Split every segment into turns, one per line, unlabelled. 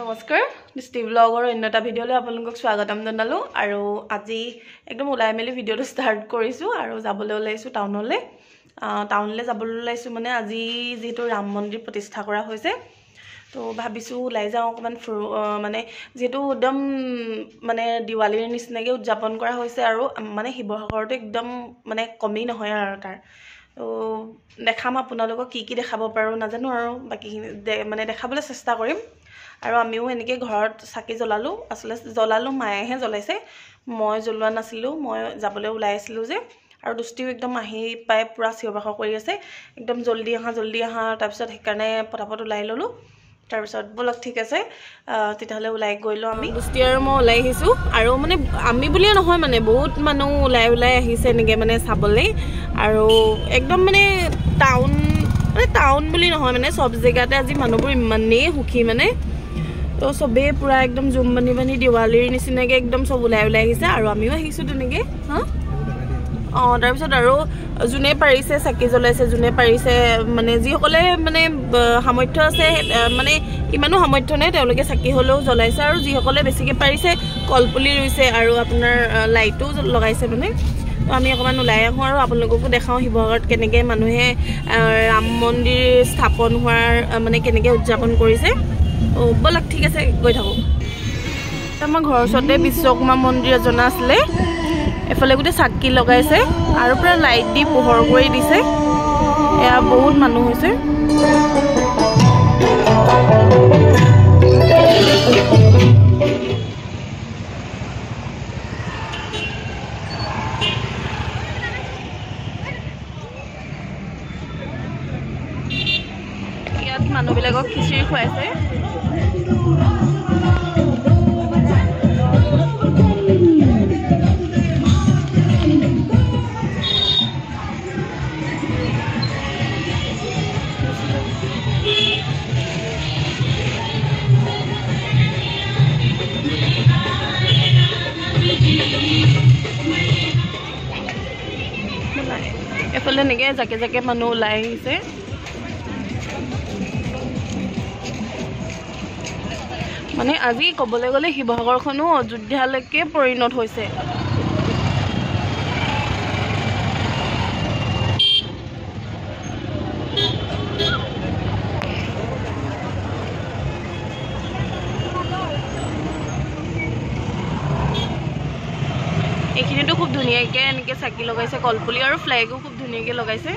নমস্কাৰ দৃষ্টি ব্লগৰ অন্য এটা ভিডিঅ'লৈ আপোনালোকক স্বাগতম জনালো আৰু আজি একদম ওলাই মেলি ভিডিঅ'টো ষ্টাৰ্ট কৰিছো আৰু যাবলৈ ওলাইছো টাউনলৈ যাবলৈ ওলাইছো মানে আজি যেহেতু ৰাম মন্দিৰ প্ৰতিষ্ঠা কৰা হৈছে তো ভাবিছো ওলাই যাওঁ অকমান মানে যেহেতু একদম মানে দিৱালীৰ নিচিনাকৈ উদযাপন কৰা হৈছে আৰু মানে শিৱসাগৰটো একদম মানে কমেই নহয় আৰু তাৰ তো দেখাম আপোনালোকক কি দেখাব পাৰো নাজানো আৰু বাকি মানে দেখাবলৈ চেষ্টা কৰিম আৰু আমিও এনেকৈ ঘৰত চাকি জ্বলালো আসলে জ্বলালো মায়েহে জ্বলাইছে মই জ্বলোৱা নাছিলো মই যাবলৈ ওলাই আছিলো যে আৰু দুষ্টিও একদম আহি পাই পুৰা চিঞৰ-বাখৰ কৰি আছে একদম জলদি আহা তাৰ পিছত হেকাৰণে পটাপট ওলাই ললো তাৰ পিছত বলক ঠিক আছে তেতিয়াহলে ওলাই গৈলো আমি দুষ্টি আৰু মই ওলাই আহিছো আৰু মানে আমি বুলিয়ে নহয় মানে বহুত মানুহ ওলাই আহিছে এনেকৈ মানে চাবলৈ আৰু একদম মানে টাউন বুলি নহয় মানে সব জেগাতে আজি মানুহবোৰ ইমানেই সুখী মানে তো সবে পুৰা একদম জুম বানি দিৱালীৰ নিচিনাকৈ একদম সব ওলাই আহিছে আৰু আমিও আহিছো তেনেকৈ তাৰ পিছত আৰু জুনে পাৰিছে চাকি জ্বলাইছে জুনে পাৰিছে মানে যিসকলে মানে সামৰ্থ্য আছে মানে ইমানো সামৰ্থ্য নাই তেওঁলোকে চাকি হলেও জ্বলাইছে আৰু যিসকলে বেছিকৈ পাৰিছে কলপুলি ৰুইছে আৰু আপোনাৰ লাইটো লগাইছে মানে তো আমি অকমান ওলাই আহো আৰু আপোনালোককো দেখাও শিৱসাগৰত কেনেকৈ মানুহে ৰাম মন্দিৰ স্থাপন হোৱাৰ মানে কেনেকৈ উদযাপন কৰিছে বলক ঠিক আছে গৈ থাকো আমাৰ ঘৰৰ ওচৰতে বিশ্বকৰ্মা মন্দিৰ এজন আছিলে এফালে গোটে চাকি লগাইছে আৰু পুৰা লাইট দি পোহৰ কৰি দিছে এয়া বহুত মানুহ হৈছে ইয়াত মানুহবিলাকক খিচিৰি খুৱাইছে এফালে এনেকৈ জাকে মানুহ ওলাই আহিছে মানে আজি ক'বলৈ গ'লে শিৱসাগৰখনো অযোধ্যালৈকে পৰিণত হৈছে এইখিনিতো খুব ধুনীয়াকৈ এনেকৈ চাকি লগাইছে কলপুলি আৰু ফ্লেগো খুব ধুনীয়াকৈ লগাইছে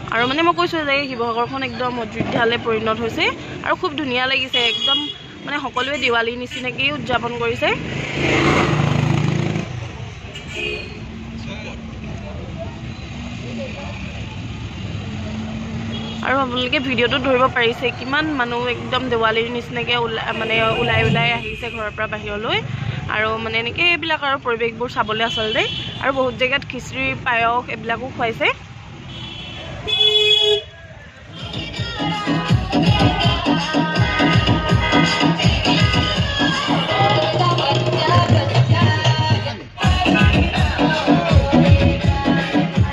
আৰু মানে মই কৈছো যে শিৱসাগৰখন একদম অযোধ্যালৈ পৰিণত হৈছে আৰু খুব ধুনীয়া লাগিছে একদম মানে সকলোৱে দিৱালী নিচিনাকৈ উদযাপন কৰিছে আৰু আপোনালোকে ভিডিঅ'টো ধৰিব পাৰিছে কিমান মানুহ একদম দিৱালীৰ নিচিনাকৈ ওলাই আহিছে ঘৰৰ পৰা বাহিৰলৈ আৰু মানে এনেকৈ এইবিলাক আৰু পৰিৱেশবোৰ চাবলৈ আচলতে আৰু বহুত জেগাত খিচিৰি পায়স এইবিলাকো খুৱাইছে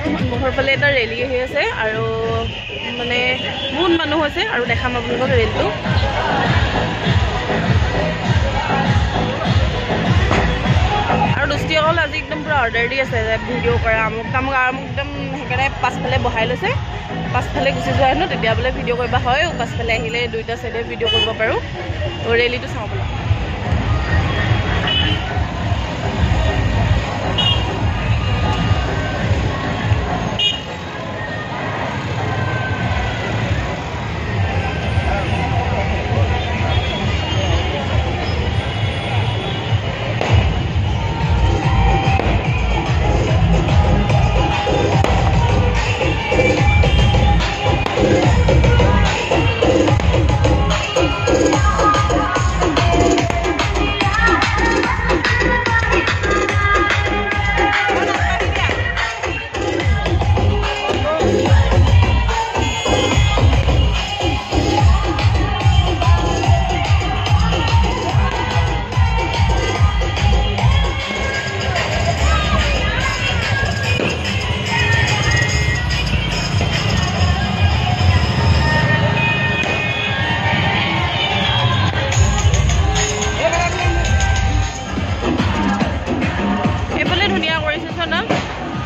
সন্মুখৰফালে এটা ৰেলী আহি আছে আৰু মানে বহুত মানুহ হৈছে আৰু দেখাম আপোনালোকক ৰেলটো আৰু দুষ্টি অকল আজি একদম পুৰা অৰ্ডাৰ দি আছে যে ভিডিঅ' কৰা আমুক একদম সেইকাৰণে পাছফালে বহাই লৈছে পাছফালে গুচি যোৱা হেনো তেতিয়া বোলে ভিডিঅ' কৰিবা হয় পাছফালে আহিলে দুইটা চাইডে ভিডিঅ' কৰিব পাৰোঁ ৰেলীটো চাওঁ বোলা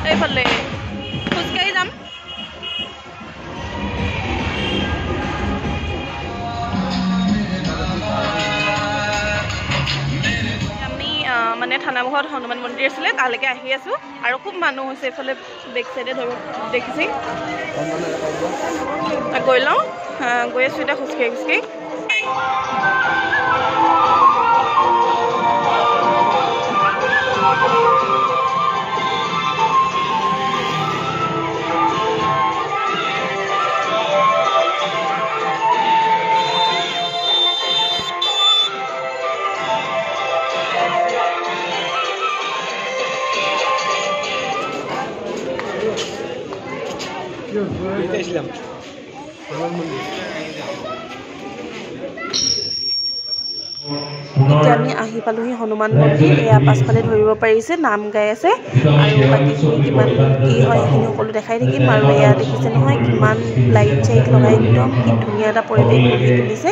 এইফালে খোজকাঢ়ি যাম আমি মানে থানামুখত হনুমান মন্দিৰ আছিলে তালৈকে আহি আছোঁ আৰু খুব মানুহ হৈছে এইফালে বেক চাইডে দেখিছে গৈ লওঁ গৈ আছোঁ এতিয়া খোজকাঢ়ি খোজকাঢ়ি
এতিয়া
আমি আহি পালোহি হনুমান মন্দিৰ এয়া পাছফালে ধৰিব পাৰিছে নাম গাই আছে আৰু বাকীখিনি কিমান কি হয় সেইখিনি সকলো দেখাই থাকিম আৰু এয়া দেখিছে নহয় কিমান লাইট চাইট লগাই একদম কি ধুনীয়া এটা পৰিৱেশ গঢ়ি তুলিছে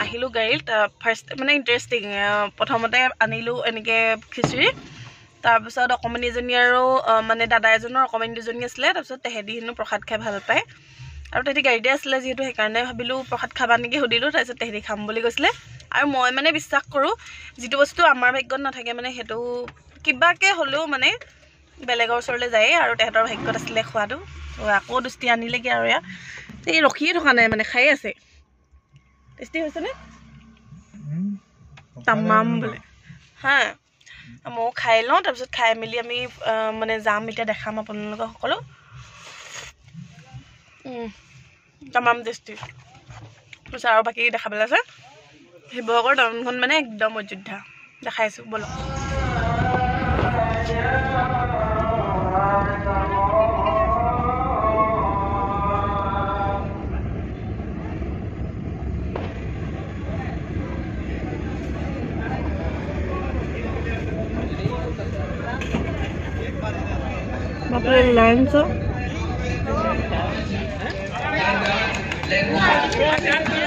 আহিলোঁ গাড়ীত ফাৰ্ষ্ট মানে ইণ্টাৰেষ্টিং প্ৰথমতে আনিলোঁ এনেকৈ খিচিৰি তাৰপিছত অকণমানি এজনী আৰু মানে দাদা এজনৰ অকণমানি দুজনী আছিলে তাৰপিছত তেহেঁতি হেনো প্ৰসাদ খাই ভাল পায় আৰু তেহেঁতি গাড়ীতে আছিলে যিহেতু সেইকাৰণে ভাবিলোঁ প্ৰসাদ খাবা নেকি সুধিলোঁ তাৰপিছত তেহেঁতি খাম বুলি কৈছিলে আৰু মই মানে বিশ্বাস কৰোঁ যিটো বস্তু আমাৰ ভাগ্যত নাথাকে মানে সেইটো কিবাকৈ হ'লেও মানে বেলেগৰ ওচৰলৈ যায় আৰু তেহেঁতৰ ভাগ্যত আছিলে খোৱাটো আকৌ দুষ্টি আনিলেগৈ আৰু এয়া এই ৰখিয়ে থকা নাই মানে খাই আছে টেষ্টি হৈছেনে তামাম বোলে হা মই খাই লওঁ তাৰপিছত খাই মেলি আমি মানে যাম এতিয়া দেখাম আপোনালোকক সকলো তামাম টেষ্টি তাৰপিছত আৰু বাকী দেখাবলৈ আছে শিৱসাগৰ টাউনখন মানে একদম অযোধ্যা দেখাইছোঁ বলক বাপৰে লাইনছ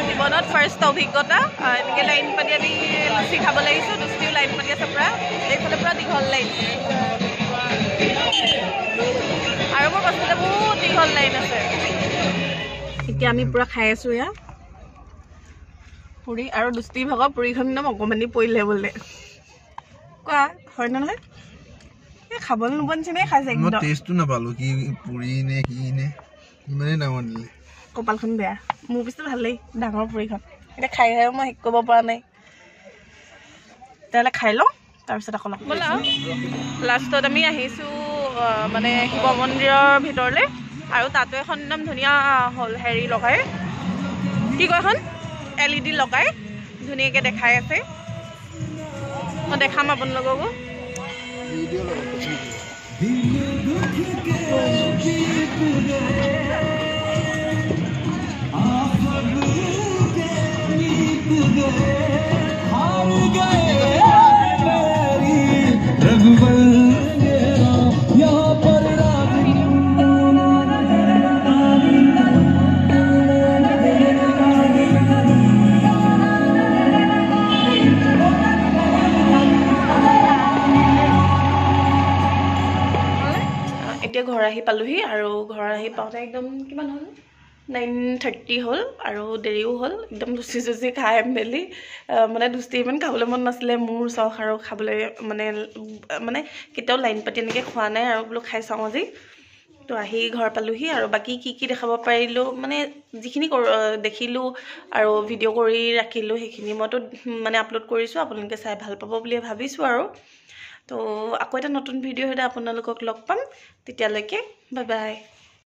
জীৱনত ফাৰ্ষ্ট অভিজ্ঞতা এনেকৈ লাইন পাতি আমি লুচি খাব লাগিছোঁ লুচিও লাইন পাতি আছে পূৰা এইফালে পূৰা দীঘল লাইন আৰু মোৰ পাছফালে বহুত দীঘল লাইন আছে এতিয়া আমি পূৰা খাই আছোঁ এয়া পুৰি আৰু লুচি ভাগৰ পুৰিখন একদম অকণমানি পৰিলে বোলে কোৱা হয় নহয় খাবলৈ নোপোৱা নিচিনাই খাইছে একদম
টেষ্টটো নাপালো কি পুৰি নে কি নে ইমানেই ডাঙৰ দিলে
কপালখন বেয়া মোৰ পিছে ভালেই ডাঙৰ পুৰিখন এতিয়া খাই খাই মই শেষ কৰিব পৰা নাই তেতিয়াহ'লে খাই লওঁ তাৰপিছত আকৌ লগ ব'লা লাষ্টত আমি আহিছোঁ মানে শিৱ মন্দিৰৰ ভিতৰলৈ আৰু তাতো এখন একদম ধুনীয়া হ'ল হেৰি লগাই কি কয় এখন LED লগাই ধুনীয়াকৈ দেখাই আছে মই দেখাম আপোনালোককো এতিয়া ঘৰ আহি পালোহি আৰু ঘৰ আহি পাওঁতে একদম কিমান হ'ল 9:30 হ'ল আৰু দেৰিও হ'ল একদম লুচি চুচি খাই মেলি মানে লুচি ইমান খাবলৈ মন নাছিলে মোৰ চখ আৰু খাবলৈ মানে কেতিয়াও লাইন পাতি এনেকৈ খোৱা নাই আৰু বোলো খাই চাওঁ আজি তো আহি ঘৰ পালোহি আৰু বাকী কি দেখাব পাৰিলোঁ মানে যিখিনি দেখিলোঁ আৰু ভিডিঅ' কৰি ৰাখিলোঁ সেইখিনি মইতো মানে আপলোড কৰিছোঁ আপোনালোকে চাই ভাল পাব বুলি ভাবিছোঁ আৰু তো আকৌ এটা নতুন ভিডিঅ' সৈতে আপোনালোকক লগ পাম তেতিয়ালৈকে বাই বাই